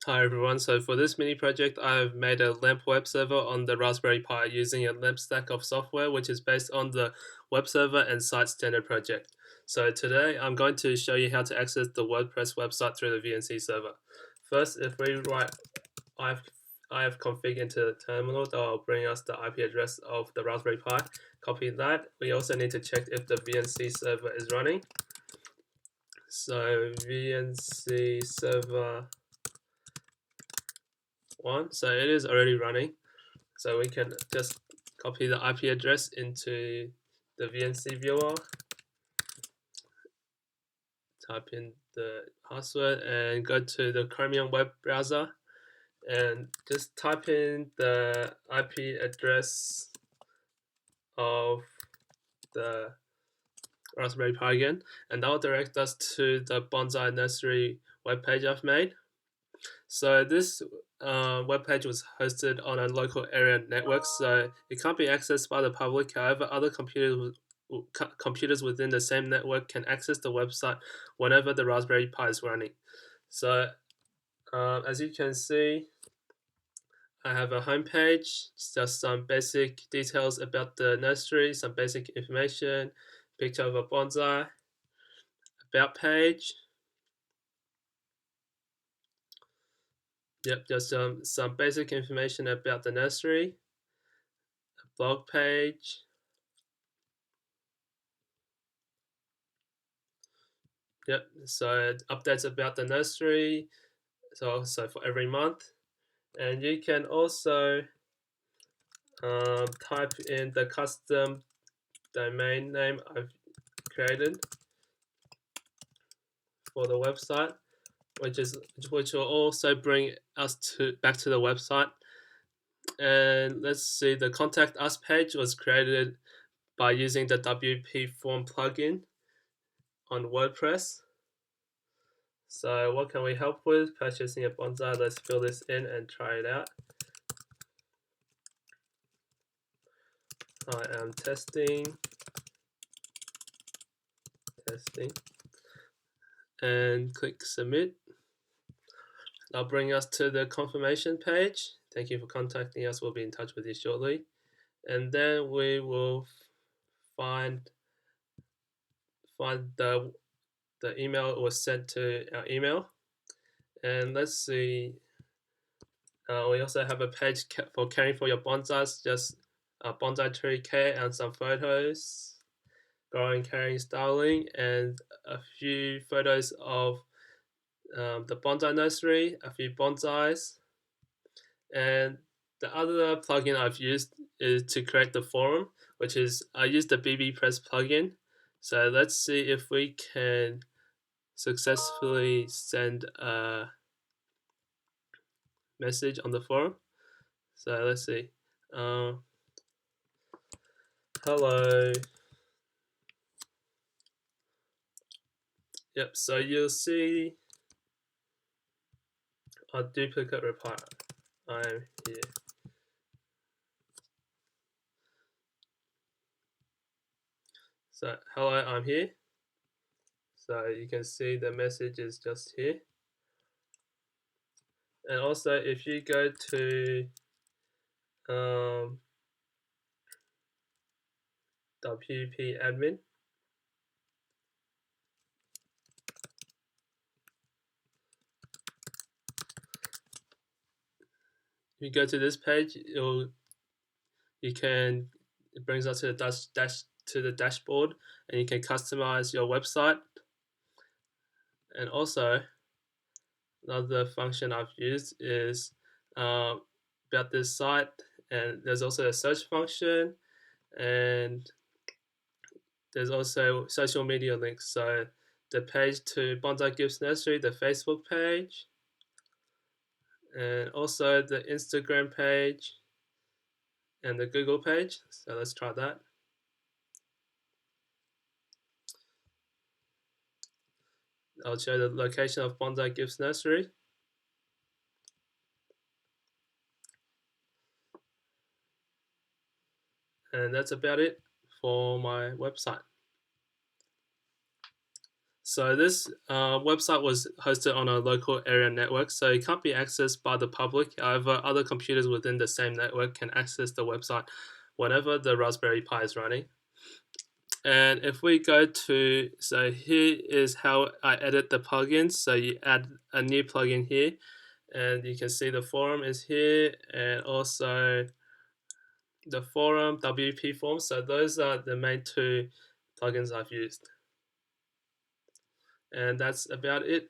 Hi everyone, so for this mini project I've made a LAMP web server on the Raspberry Pi using a LAMP stack of software which is based on the web server and site standard project. So today I'm going to show you how to access the WordPress website through the VNC server. First, if we write IF config into the terminal, that will bring us the IP address of the Raspberry Pi. Copy that. We also need to check if the VNC server is running. So VNC server 1, so it is already running. So we can just copy the IP address into the VNC viewer, type in the password and go to the Chromium web browser and just type in the IP address of the Raspberry Pi again, and that will direct us to the Bonsai Nursery webpage I've made. So this webpage was hosted on a local area network, so it can't be accessed by the public. However, other computers within the same network can access the website whenever the Raspberry Pi is running. So as you can see, I have a home page, just some basic details about the nursery, some basic information, picture of a bonsai, about page. Yep, just some basic information about the nursery, a blog page. Yep, so updates about the nursery, so for every month. And you can also type in the custom domain name I've created for the website, which will also bring us back to the website. And let's see, the contact us page was created by using the WP form plugin on WordPress. So what can we help with? Purchasing a bonsai. Let's fill this in and try it out. I am testing, and click submit. That'll bring us to the confirmation page. Thank you for contacting us. We'll be in touch with you shortly. And then we will find the email was sent to our email. And let's see, we also have a page for caring for your bonsais, just a bonsai tree care and some photos, growing, caring, styling, and a few photos of the bonsai nursery, a few bonsais. And the other plugin I've used is to create the forum, which is I used the BBPress plugin. So let's see if we can successfully send a message on the forum. So let's see. Hello. Yep, so you'll see a duplicate reply. I'm here. So hello, I'm here. So you can see the message is just here. And also if you go to WP admin, you go to this page, it brings us to the dashboard, and you can customize your website. And also another function I've used is about this site, and there's also a search function, and there's also social media links. So the page to Bonsai Gifts Nursery, the Facebook page, and also the Instagram page and the Google page. So let's try that. I'll show the location of Bonsai Gifts Nursery. And that's about it for my website. So this website was hosted on a local area network, so it can't be accessed by the public. However, other computers within the same network can access the website whenever the Raspberry Pi is running. And if we go to, so here is how I edit the plugins. So you add a new plugin here, and you can see the forum is here, and also the forum WP form. So those are the main two plugins I've used. And that's about it.